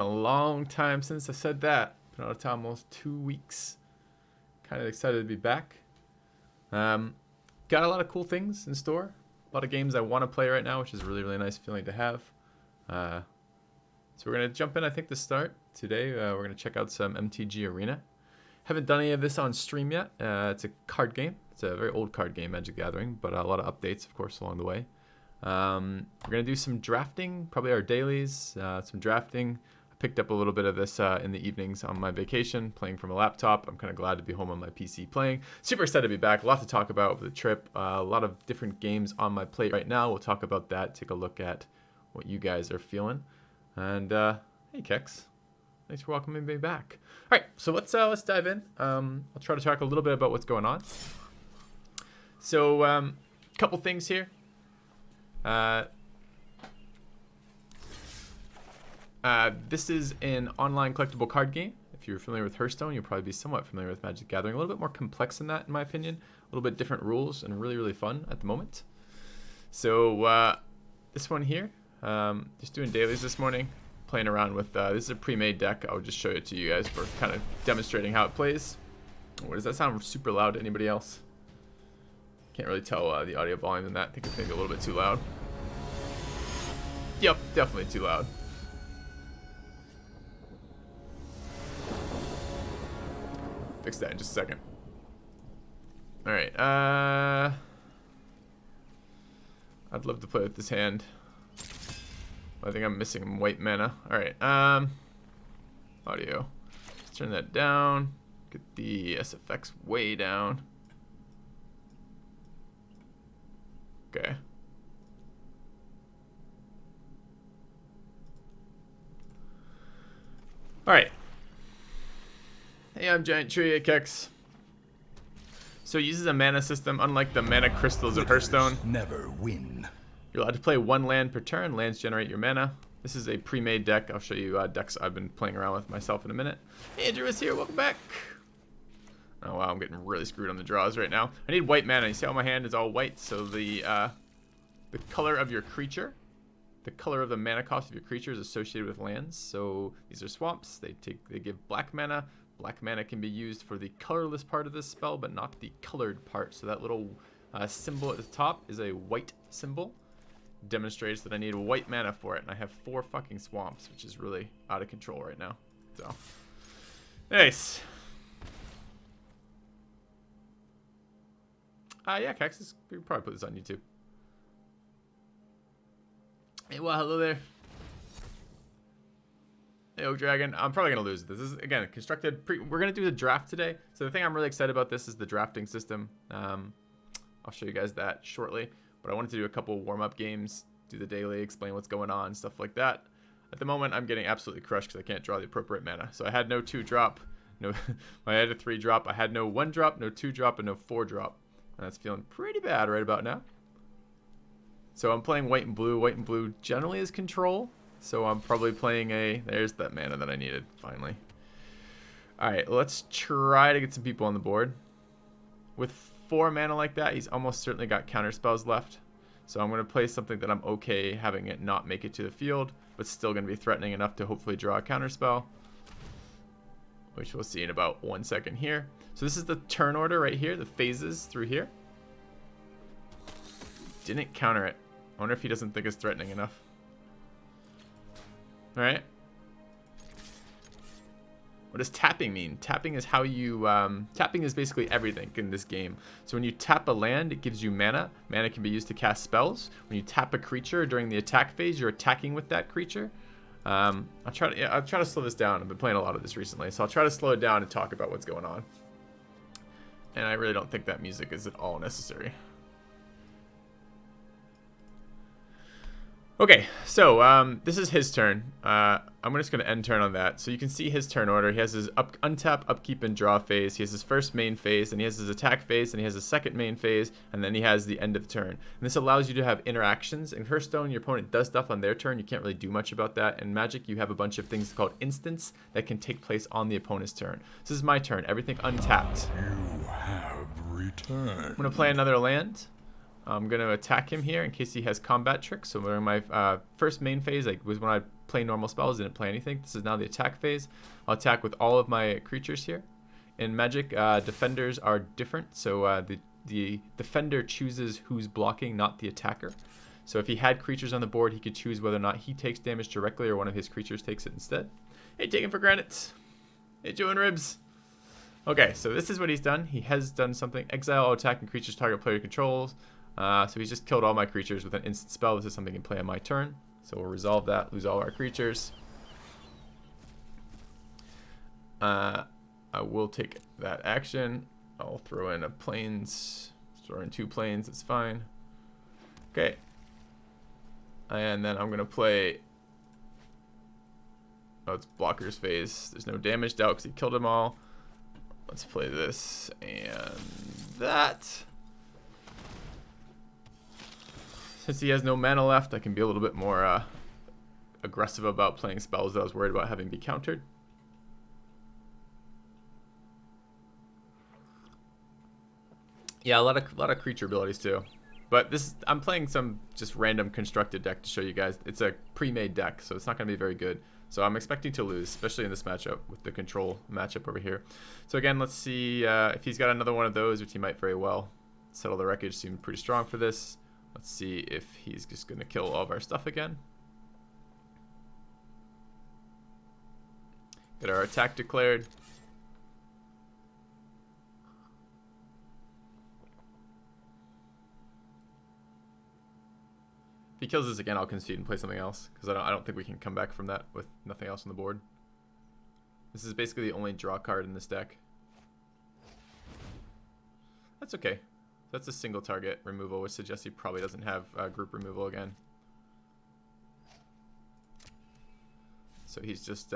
A long time since I said that. Been out of town almost 2 weeks. Kind of excited to be back. Got a lot of cool things in store. A lot of games I want to play right now, which is a really, really nice feeling to have. So we're going to jump in, I think, to start. Today, we're going to check out some MTG Arena. Haven't done any of this on stream yet. It's a card game. It's a very old card game, Magic Gathering, but a lot of updates, of course, along the way. We're going to do some drafting, probably our dailies, some drafting. I picked up a little bit of this in the evenings on my vacation, playing from a laptop. I'm kind of glad to be home on my PC playing. Super excited to be back. A lot to talk about over the trip. A lot of different games on my plate right now. We'll talk about that, take a look at what you guys are feeling. And hey, Kex. Thanks for welcoming me back. All right, so let's dive in. I'll try to talk a little bit about what's going on. So, a couple things here. This is an online collectible card game. If you're familiar with Hearthstone, you'll probably be somewhat familiar with Magic Gathering. A little bit more complex than that, in my opinion. A little bit different rules and really, really fun at the moment. So, this one here, just doing dailies this morning. Playing around with, this is a pre-made deck. I'll just show it to you guys for kind of demonstrating how it plays. What does that sound super loud to anybody else? Can't really tell the audio volume in that. I think it's maybe a little bit too loud. Yep, definitely too loud. Fix that in just a second. Alright, I'd love to play with this hand. I think I'm missing white mana. Alright, audio. Let's turn that down. Get the SFX way down. Okay. Alright. Hey, I'm Giant Tree, Kex. So it uses a mana system unlike the mana crystals of Hearthstone. Never win. You're allowed to play one land per turn. Lands generate your mana. This is a pre-made deck. I'll show you decks I've been playing around with myself in a minute. Hey, Andrew is here. Welcome back. Oh, wow. I'm getting really screwed on the draws right now. I need white mana. You see how my hand is all white? So the color of your creature, the color of the mana cost of your creature is associated with lands. So these are swamps. They give black mana. Black mana can be used for the colorless part of this spell, but not the colored part. So that little symbol at the top is a white symbol. Demonstrates that I need white mana for it, and I have 4 fucking swamps, which is really out of control right now. So, nice. Yeah, Kex, we can probably put this on YouTube. Hey, well, hello there. Hey, Oak Dragon. I'm probably gonna lose this. This is again constructed. We're gonna do the draft today. So the thing I'm really excited about this is the drafting system. I'll show you guys that shortly. But I wanted to do a couple warm-up games, do the daily, explain what's going on, stuff like that. At the moment, I'm getting absolutely crushed because I can't draw the appropriate mana. So I had no 2-drop, no, I had a 3-drop. I had no 1-drop, no 2-drop, and no 4-drop. And that's feeling pretty bad right about now. So I'm playing white and blue. White and blue generally is control. So I'm probably playing a, there's that mana that I needed, finally. All right, let's try to get some people on the board. With 4 mana like that, he's almost certainly got counter spells left. So I'm going to play something that I'm okay having it not make it to the field, but still going to be threatening enough to hopefully draw a counter spell, which we'll see in about 1 second here. So this is the turn order right here, the phases through here. Didn't counter it. I wonder if he doesn't think it's threatening enough. All right. What does tapping mean? Tapping is how you, tapping is basically everything in this game. So when you tap a land, it gives you mana. Mana can be used to cast spells. When you tap a creature during the attack phase, you're attacking with that creature. I'll try to slow this down. I've been playing a lot of this recently, so I'll try to slow it down and talk about what's going on. And I really don't think that music is at all necessary. Okay, so this is his turn. I'm just going to end turn on that. So you can see his turn order. He has his untap, upkeep, and draw phase. He has his first main phase, and he has his attack phase, and he has his second main phase, and then he has the end of turn. And this allows you to have interactions. In Hearthstone, your opponent does stuff on their turn. You can't really do much about that. In Magic, you have a bunch of things called instants that can take place on the opponent's turn. This is my turn. Everything untapped. You have returned. I'm going to play another land. I'm going to attack him here in case he has combat tricks. So during my first main phase was when I play normal spells, didn't play anything. This is now the attack phase. I'll attack with all of my creatures here. In Magic, defenders are different, so the defender chooses who's blocking, not the attacker. So if he had creatures on the board, he could choose whether or not he takes damage directly or one of his creatures takes it instead. Hey, taken for granted. Hey, Joe and Ribs. Okay, so this is what he's done. He has done something. Exile all attacking creatures target player controls. So he's just killed all my creatures with an instant spell. This is something he can play on my turn. So we'll resolve that, lose all our creatures. I will take that action. I'll throw in a planes. Throw in 2 planes, it's fine. Okay. And then I'm going to play... Oh, it's blocker's phase. There's no damage dealt because he killed them all. Let's play this and that. Since he has no mana left, I can be a little bit more aggressive about playing spells that I was worried about having be countered. Yeah, a lot of creature abilities too. But this, I'm playing some just random constructed deck to show you guys. It's a pre-made deck, so it's not going to be very good. So I'm expecting to lose, especially in this matchup with the control matchup over here. So again, let's see if he's got another one of those, which he might very well. Settle the Wreckage seemed pretty strong for this. Let's see if he's just going to kill all of our stuff again. Get our attack declared. If he kills this again, I'll concede and play something else, because I don't think we can come back from that with nothing else on the board. This is basically the only draw card in this deck. That's okay. That's a single target removal, which suggests he probably doesn't have group removal again. So he's just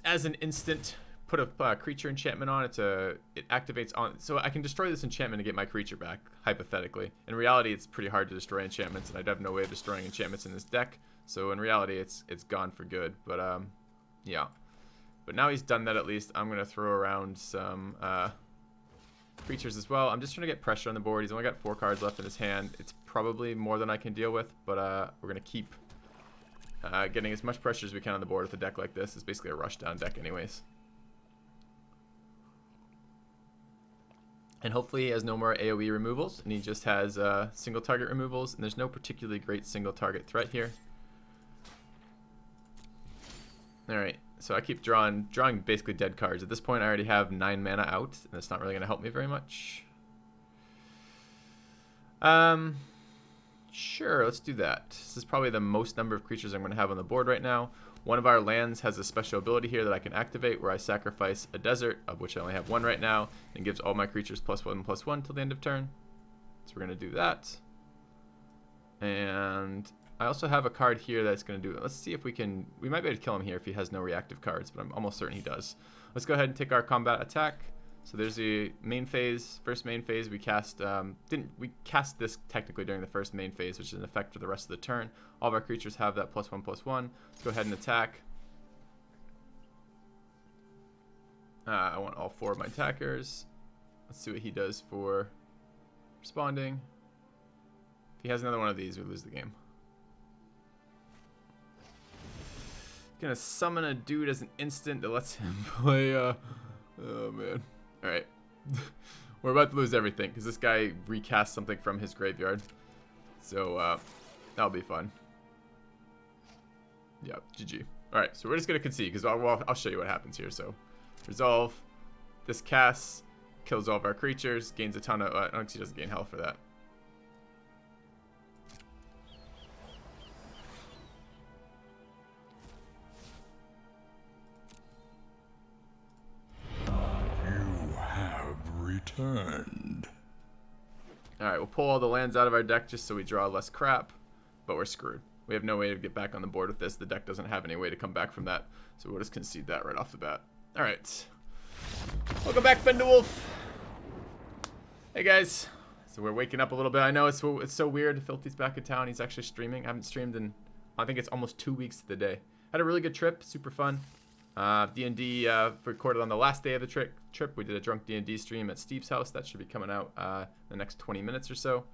as an instant, put a creature enchantment on. It activates on, so I can destroy this enchantment and get my creature back, hypothetically. In reality, it's pretty hard to destroy enchantments, and I'd have no way of destroying enchantments in this deck. So in reality, it's gone for good. But yeah. But now he's done that at least. I'm gonna throw around some creatures as well. I'm just trying to get pressure on the board. He's only got 4 cards left in his hand. It's probably more than I can deal with, but we're gonna keep getting as much pressure as we can on the board with a deck like this. It's basically a rushdown deck anyways. And hopefully he has no more AoE removals, and he just has single target removals, and there's no particularly great single target threat here. Alright, so I keep drawing basically dead cards. At this point I already have 9 mana out, and it's not really going to help me very much. Sure, let's do that. This is probably the most number of creatures I'm going to have on the board right now. One of our lands has a special ability here that I can activate where I sacrifice a desert, of which I only have 1 right now, and gives all my creatures +1/+1 till the end of turn. So we're going to do that. And I also have a card here that's going to do it. Let's see if we might be able to kill him here if he has no reactive cards, but I'm almost certain he does. Let's go ahead and take our combat attack. So there's the main phase. First main phase, we cast this technically during the first main phase, which is an effect for the rest of the turn. All of our creatures have that +1/+1. Let's go ahead and attack. I want all 4 of my attackers. Let's see what he does for responding. If he has another one of these, we lose the game. Gonna summon a dude as an instant that lets him play. Oh man. All right. We're about to lose everything because this guy recast something from his graveyard. So that'll be fun. Yeah, GG. All right, so we're just gonna concede because I'll show you what happens here. So resolve. This casts, kills all of our creatures, gains a ton of. Actually, doesn't gain health for that. Returned. Alright, we'll pull all the lands out of our deck just so we draw less crap, but we're screwed. We have no way to get back on the board with this. The deck doesn't have any way to come back from that, so we'll just concede that right off the bat. Alright. Welcome back, Fendewolf. Hey guys. So we're waking up a little bit. I know it's so weird. Filthy's back in town. He's actually streaming. I haven't streamed in, I think it's almost 2 weeks to the day. Had a really good trip. Super fun. D&D recorded on the last day of the trip. We did a drunk D&D stream at Steve's house. That should be coming out in the next 20 minutes or so. All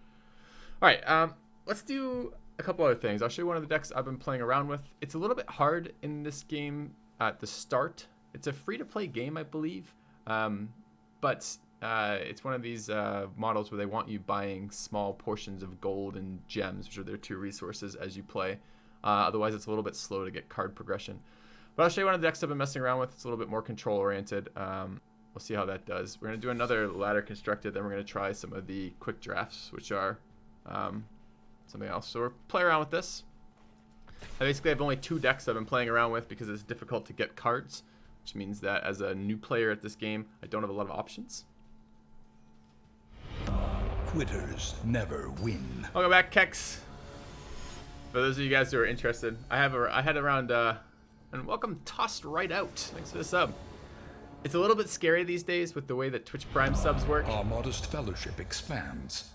right, let's do a couple other things. I'll show you one of the decks I've been playing around with. It's a little bit hard in this game at the start. It's a free-to-play game, I believe, but it's one of these models where they want you buying small portions of gold and gems, which are their 2 resources as you play. Otherwise, it's a little bit slow to get card progression. But I'll show you one of the decks I've been messing around with. It's a little bit more control-oriented. We'll see how that does. We're going to do another ladder constructed, then we're going to try some of the quick drafts, which are something else. So we'll play around with this. I basically have only 2 decks I've been playing around with because it's difficult to get cards, which means that as a new player at this game, I don't have a lot of options. Quitters never win. Welcome back, Kex. For those of you guys who are interested, I had around, and welcome Tossed Right Out. Thanks for the sub. It's a little bit scary these days with the way that Twitch Prime subs work. Our modest fellowship expands.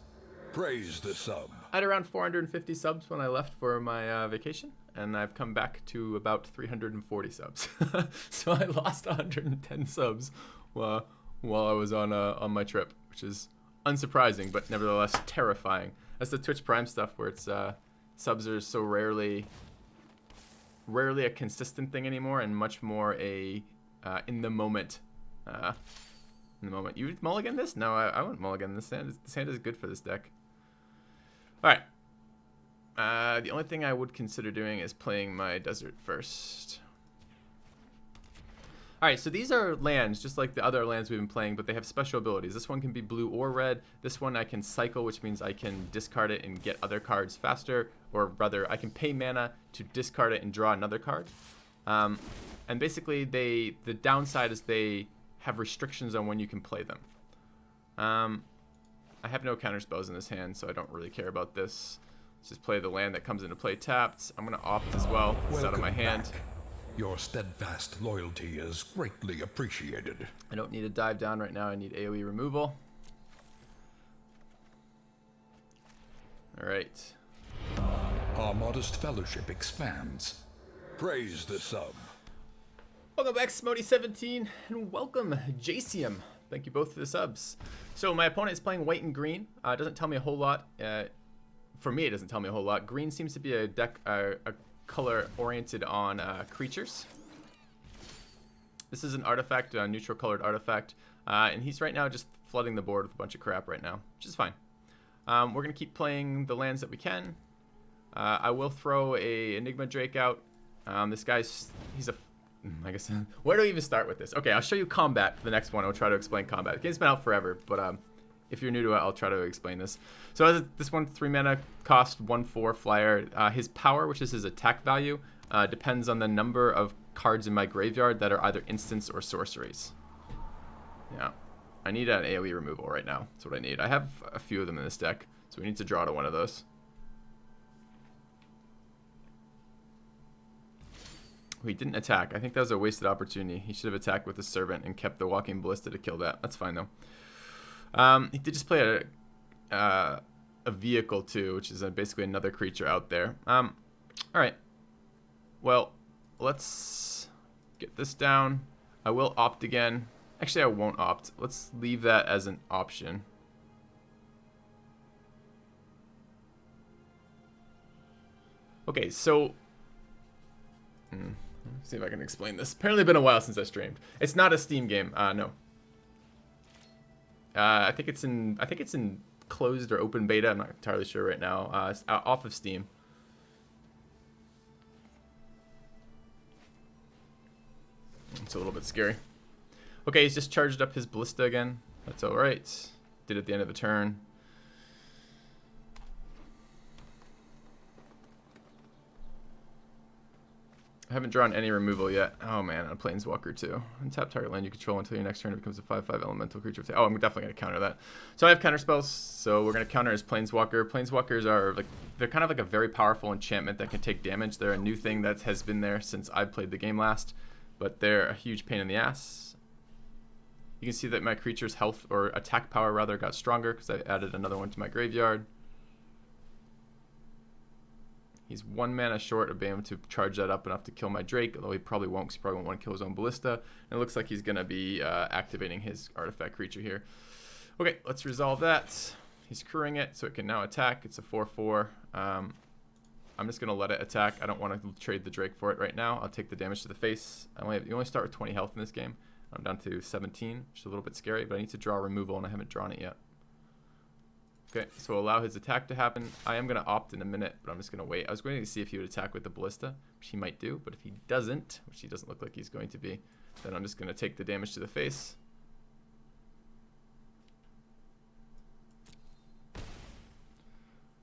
Praise the sub. I had around 450 subs when I left for my vacation, and I've come back to about 340 subs. So I lost 110 subs while I was on my trip, which is unsurprising, but nevertheless terrifying. That's the Twitch Prime stuff where it's subs are so rarely a consistent thing anymore, and much more a in the moment. You would mulligan this? No, I wouldn't mulligan this. This hand is good for this deck. All right. The only thing I would consider doing is playing my desert first. All right, so these are lands just like the other lands we've been playing, but they have special abilities. This one can be blue or red. This one I can cycle, which means I can discard it and get other cards faster, or rather I can pay mana to discard it and draw another card. And basically the downside is they have restrictions on when you can play them. I have no counter spells in this hand, so I don't really care about this. Let's just play the land that comes into play tapped. I'm going to opt as well. It's out of my hand. Back. Your steadfast loyalty is greatly appreciated. I don't need a dive down right now. I need AoE removal. All right. Our modest fellowship expands. Praise the sub. Welcome back, Smody17, and welcome, Jasium. Thank you both for the subs. So my opponent is playing white and green. It doesn't tell me a whole lot. For me, it doesn't tell me a whole lot. Green seems to be a deck, a color oriented on creatures. This is an artifact, a neutral colored artifact, and he's right now just flooding the board with a bunch of crap right now, which is fine. We're gonna keep playing the lands that we can. I will throw a Enigma Drake out. This guy's, I guess, where do we even start with this? Okay, I'll show you combat for the next one. I'll try to explain combat. The game's been out forever, but if you're new to it, I'll try to explain this. So as this one, 3 mana, cost 1/4 flyer. His power, which is his attack value, depends on the number of cards in my graveyard that are either instants or sorceries. Yeah, I need an AoE removal right now. That's what I need. I have a few of them in this deck, so we need to draw to one of those. He didn't attack. I think that was a wasted opportunity. He should have attacked with the Servant and kept the Walking Ballista to kill that. That's fine, though. He did just play a vehicle, too, which is basically another creature out there. All right. Well, let's get this down. I will opt again. Actually, I won't opt. Let's leave that as an option. Okay, so... Let's see if I can explain this. Apparently been a while since I streamed. It's not a Steam game. No. I think it's in closed or open beta. I'm not entirely sure right now. It's off of Steam. It's a little bit scary. Okay, he's just charged up his Ballista again. That's all right. Did it at the end of the turn. I haven't drawn any removal yet. Oh man, on a Planeswalker too. Untap target land you control until your next turn it becomes a 5/5 elemental creature. Oh, I'm definitely going to counter that. So I have counter spells, so we're going to counter his Planeswalker. Planeswalkers are like, they're kind of like a very powerful enchantment that can take damage. They're a new thing that has been there since I played the game last, but they're a huge pain in the ass. You can see that my creature's health, or attack power rather, got stronger because I added another one to my graveyard. He's 1 mana short of being able to charge that up enough to kill my Drake, although he probably won't, because he probably won't want to kill his own Ballista. And it looks like he's going to be activating his artifact creature here. Okay, let's resolve that. He's crewing it, so it can now attack. It's a 4/4. I'm just gonna let it attack. I don't want to trade the Drake for it right now. I'll take the damage to the face. You only start with 20 health in this game. I'm down to 17, which is a little bit scary, but I need to draw removal, and I haven't drawn it yet. Okay, so allow his attack to happen. I am gonna opt in a minute, but I'm just gonna wait. I was going to see if he would attack with the ballista, which he might do, but if he doesn't, which he doesn't look like he's going to be, then I'm just gonna take the damage to the face.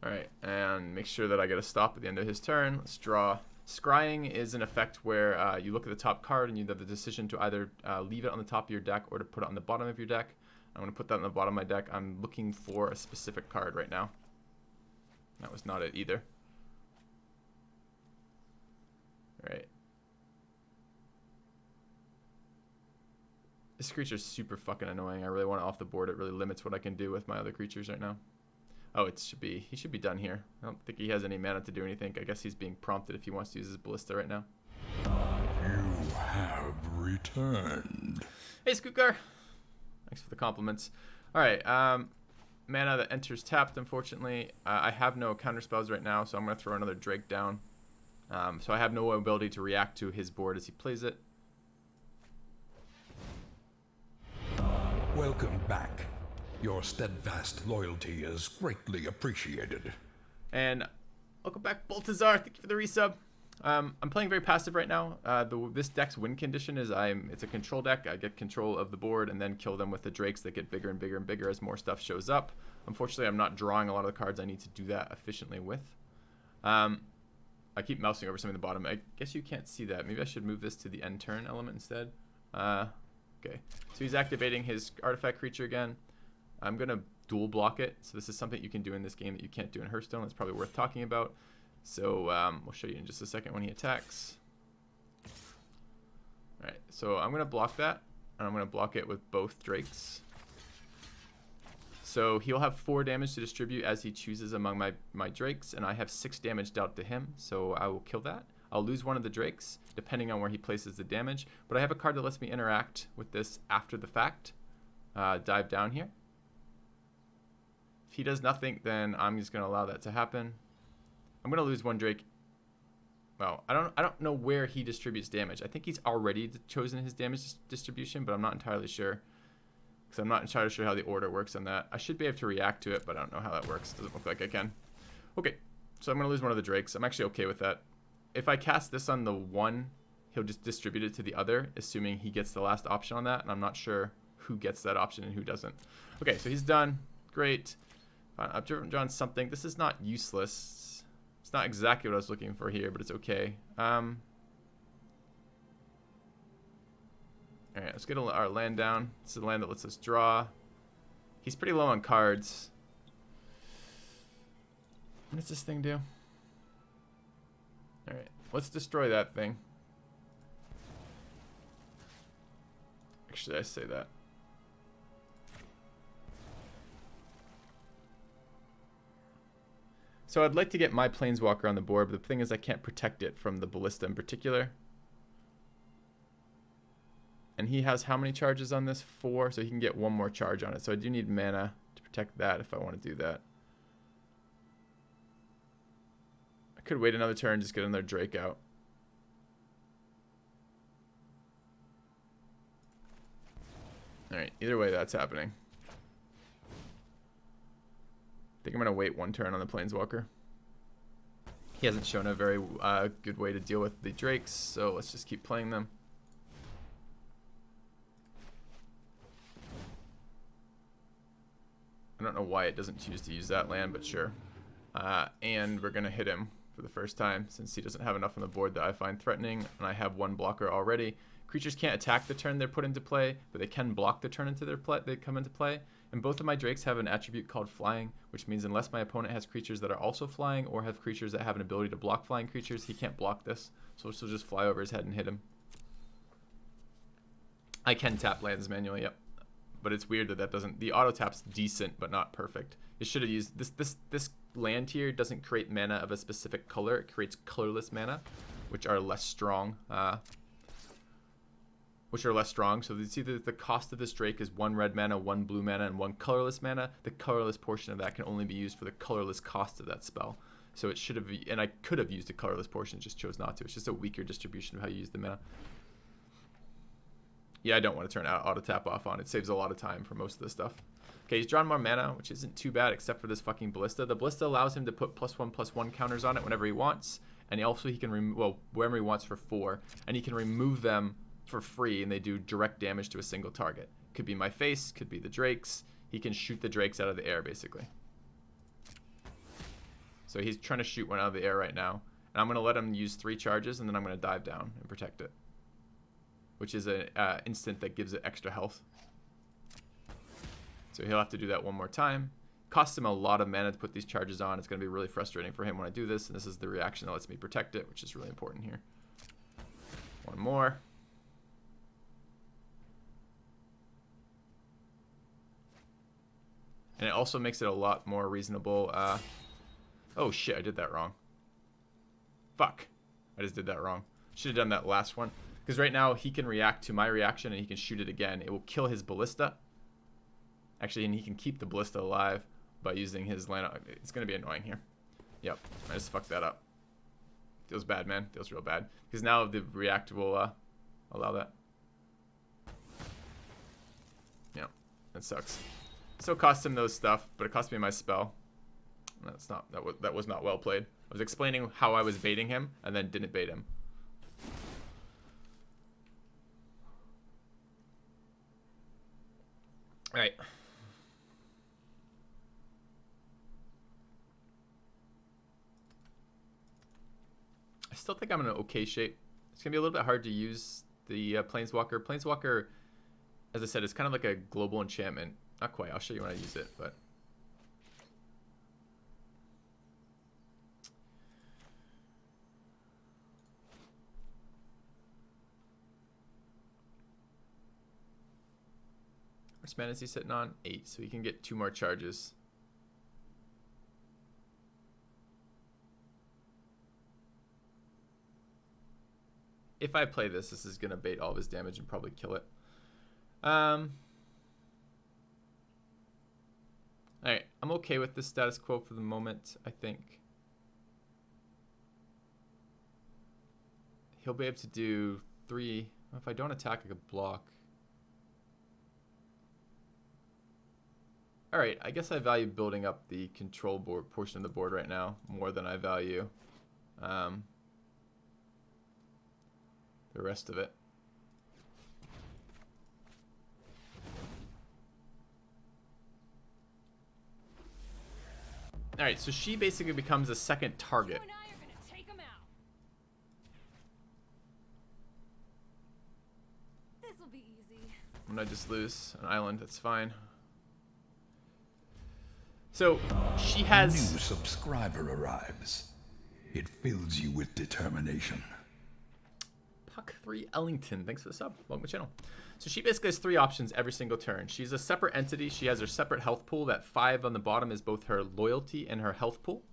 Alright, and make sure that I get a stop at the end of his turn. Let's draw. Scrying is an effect where you look at the top card and you have the decision to either leave it on the top of your deck or to put it on the bottom of your deck. I'm going to put that on the bottom of my deck. I'm looking for a specific card right now. That was not it either. Alright. This creature's super fucking annoying. I really want it off the board. It really limits what I can do with my other creatures right now. Oh, he should be done here. I don't think he has any mana to do anything. I guess he's being prompted if he wants to use his ballista right now. You have returned. Hey, Skookar. Thanks for the compliments. Alright, mana that enters tapped, unfortunately. I have no counter spells right now, so I'm going to throw another Drake down. So I have no ability to react to his board as he plays it. Welcome back. Your steadfast loyalty is greatly appreciated. And welcome back, Baltazar. Thank you for the resub. I'm playing very passive right now. This deck's win condition is it's a control deck. I get control of the board and then kill them with the Drakes that get bigger and bigger and bigger as more stuff shows up. Unfortunately, I'm not drawing a lot of the cards I need to do that efficiently with. I keep mousing over something at the bottom. I guess you can't see that. Maybe I should move this to the end turn element instead. Okay, so he's activating his artifact creature again. I'm going to dual block it. So this is something you can do in this game that you can't do in Hearthstone. That's probably worth talking about. So we'll show you in just a second when he attacks. Alright, so I'm going to block that. And I'm going to block it with both Drakes. So he'll have 4 damage to distribute as he chooses among my Drakes. And I have 6 damage dealt to him. So I will kill that. I'll lose one of the Drakes, depending on where he places the damage. But I have a card that lets me interact with this after the fact. Dive down here. If he does nothing, then I'm just going to allow that to happen. I'm going to lose one Drake. Well, I don't know where he distributes damage. I think he's already chosen his damage distribution, but I'm not entirely sure. Because I'm not entirely sure how the order works on that. I should be able to react to it, but I don't know how that works. Doesn't look like I can. Okay, so I'm going to lose one of the Drakes. I'm actually okay with that. If I cast this on the one, he'll just distribute it to the other, assuming he gets the last option on that, and I'm not sure who gets that option and who doesn't. Okay, so he's done. Great. I've drawn something. This is not useless. It's not exactly what I was looking for here, but it's okay. Alright, let's get our land down. This is the land that lets us draw. He's pretty low on cards. What does this thing do? Alright, let's destroy that thing. Actually, I say that. So I'd like to get my Planeswalker on the board, but the thing is I can't protect it from the ballista in particular. And he has how many charges on this? 4, so he can get 1 more charge on it. So I do need mana to protect that if I want to do that. I could wait another turn and just get another Drake out. Alright, either way that's happening. I think I'm going to wait 1 turn on the Planeswalker. He hasn't shown a very good way to deal with the Drakes, so let's just keep playing them. I don't know why it doesn't choose to use that land, but sure. And we're going to hit him for the first time, since he doesn't have enough on the board that I find threatening, and I have 1 blocker already. Creatures can't attack the turn they're put into play, but they can block the turn into they come into play. And both of my Drakes have an attribute called Flying, which means unless my opponent has creatures that are also flying or have creatures that have an ability to block flying creatures, he can't block this. So this will just fly over his head and hit him. I can tap lands manually, yep. But it's weird that doesn't... The auto tap's decent, but not perfect. It should have used... This land here doesn't create mana of a specific color. It creates colorless mana, which are less strong. which are less strong. So you see that the cost of this Drake is 1 red mana, 1 blue mana, and 1 colorless mana. The colorless portion of that can only be used for the colorless cost of that spell. So it should have, and I could have used a colorless portion, just chose not to. It's just a weaker distribution of how you use the mana. Yeah, I don't want to turn auto tap off on. It saves a lot of time for most of this stuff. Okay, he's drawn more mana, which isn't too bad except for this fucking Ballista. The Ballista allows him to put +1/+1 counters on it whenever he wants. And he can remove, well, wherever he wants for 4. And he can remove them for free, and they do direct damage to a single target. Could be my face, could be the Drakes. He can shoot the Drakes out of the air, basically. So he's trying to shoot one out of the air right now. And I'm going to let him use 3 charges, and then I'm going to dive down and protect it. Which is an instant that gives it extra health. So he'll have to do that one more time. Costs him a lot of mana to put these charges on. It's going to be really frustrating for him when I do this. And this is the reaction that lets me protect it, which is really important here. One more. And it also makes it a lot more reasonable. Oh shit, I did that wrong. Fuck. I just did that wrong. Should have done that last one. Because right now he can react to my reaction and he can shoot it again. It will kill his Ballista. Actually, and he can keep the Ballista alive by using his land. It's going to be annoying here. Yep, I just fucked that up. Feels bad, man. Feels real bad. Because now the react will allow that. Yeah, that sucks. Still cost him those stuff, but it cost me my spell. That's not, that was not well played. I was explaining how I was baiting him and then didn't bait him. All right. I still think I'm in an okay shape. It's going to be a little bit hard to use the Planeswalker. Planeswalker, as I said, is kind of like a global enchantment. Not quite. I'll show you when I use it, but... How much mana is he sitting on? 8, so he can get 2 more charges. If I play this, this is going to bait all of his damage and probably kill it. Alright, I'm okay with this status quo for the moment, I think. He'll be able to do 3. If I don't attack, I could block. Alright, I guess I value building up the control board portion of the board right now more than I value the rest of it. Alright, so she basically becomes a second target. You and I are gonna take 'em out. This'll be easy. I'm gonna just lose an island, that's fine. So she has... New subscriber arrives. It fills you with determination. Puck3 Ellington, thanks for the sub. Welcome to the channel. So she basically has 3 options every single turn. She's a separate entity. She has her separate health pool. That 5 on the bottom is both her loyalty and her health pool.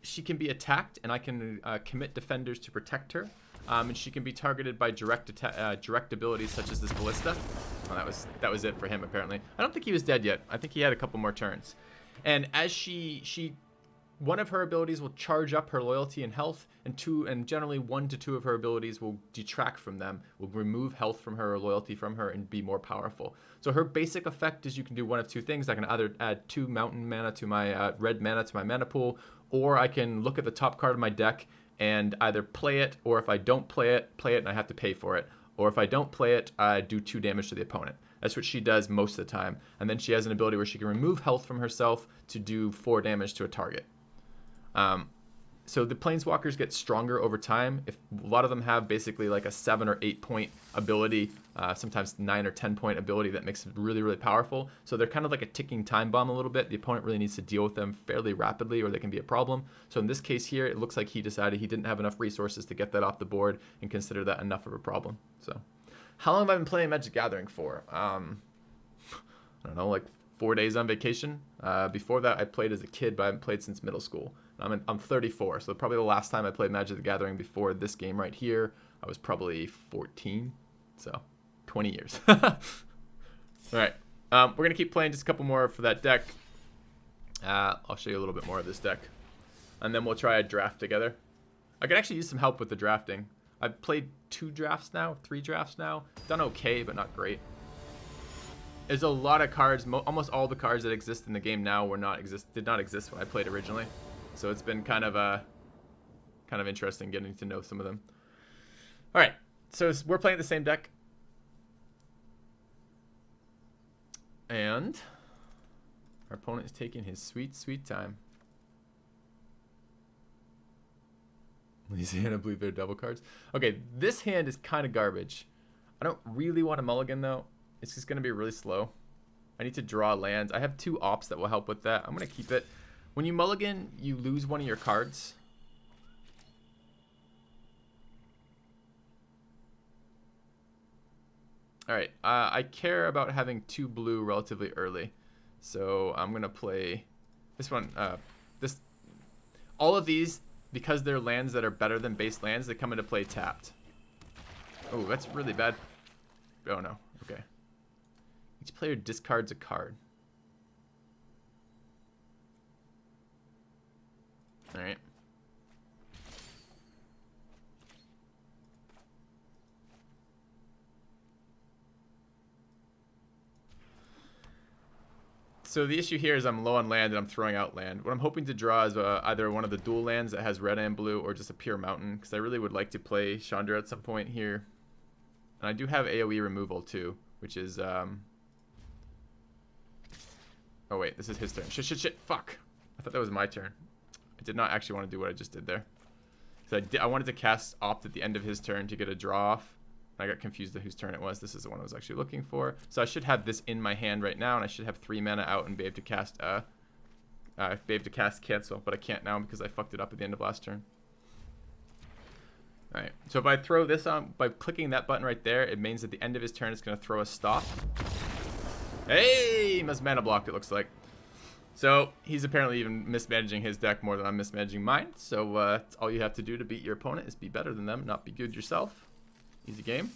She can be attacked, and I can commit defenders to protect her. And she can be targeted by direct abilities such as this Ballista. Oh, that was it for him, apparently. I don't think he was dead yet. I think he had a couple more turns. And as one of her abilities will charge up her loyalty and health, and generally 1 to 2 of her abilities will detract from them, will remove health from her or loyalty from her and be more powerful. So her basic effect is you can do one of 2 things. I can either add 2 mountain mana to my red mana to my mana pool, or I can look at the top card of my deck and either play it, or if I don't play it and I have to pay for it. Or if I don't play it, I do 2 damage to the opponent. That's what she does most of the time. And then she has an ability where she can remove health from herself to do 4 damage to a target. So the Planeswalkers get stronger over time. If a lot of them have basically like a 7 or 8 point ability, sometimes 9 or 10 point ability that makes them really, really powerful. So they're kind of like a ticking time bomb a little bit. The opponent really needs to deal with them fairly rapidly or they can be a problem. So in this case here, it looks like he decided he didn't have enough resources to get that off the board and consider that enough of a problem. So how long have I been playing Magic the Gathering for? I don't know, like 4 days on vacation. Before that, I played as a kid, but I haven't played since middle school. I'm 34, so probably the last time I played Magic the Gathering before this game right here, I was probably 14, So, 20 years. All right. We're going to keep playing just a couple more for that deck. I'll show you a little bit more of this deck. And then we'll try a draft together. I could actually use some help with the drafting. I've played 2 drafts now, 3 drafts now. Done okay, but not great. There's a lot of cards. Almost all the cards that exist in the game now did not exist when I played originally. So it's been kind of interesting getting to know some of them. All right, so we're playing the same deck, and our opponent is taking his sweet time. Louisiana believe they're double cards. Okay, this hand is kind of garbage. I don't really want to mulligan though. It's just going to be really slow. I need to draw lands. I have 2 ops that will help with that. I'm going to keep it. When you mulligan, you lose one of your cards. All right. I care about having 2 blue relatively early. So I'm going to play this one. All of these, because they're lands that are better than base lands, they come into play tapped. Oh, that's really bad. Oh, no. Okay. Each player discards a card. All right. So the issue here is I'm low on land and I'm throwing out land. What I'm hoping to draw is either one of the dual lands that has red and blue, or just a pure mountain, because I really would like to play Chandra at some point here. And I do have AoE removal too, which is oh wait, this is his turn. Shit, fuck. I thought that was my turn. I did not actually want to do what I just did there. So I wanted to cast Opt at the end of his turn to get a draw off. I got confused at whose turn it was. This is the one I was actually looking for. So I should have this in my hand right now, and I should have 3 mana out and be able to cast cancel, but I can't now because I fucked it up at the end of last turn. All right. So if I throw this on by clicking that button right there, it means at the end of his turn it's going to throw a stop. Hey, must mana blocked, it looks like. So he's apparently even mismanaging his deck more than I'm mismanaging mine. So all you have to do to beat your opponent is be better than them, not be good yourself. Easy game.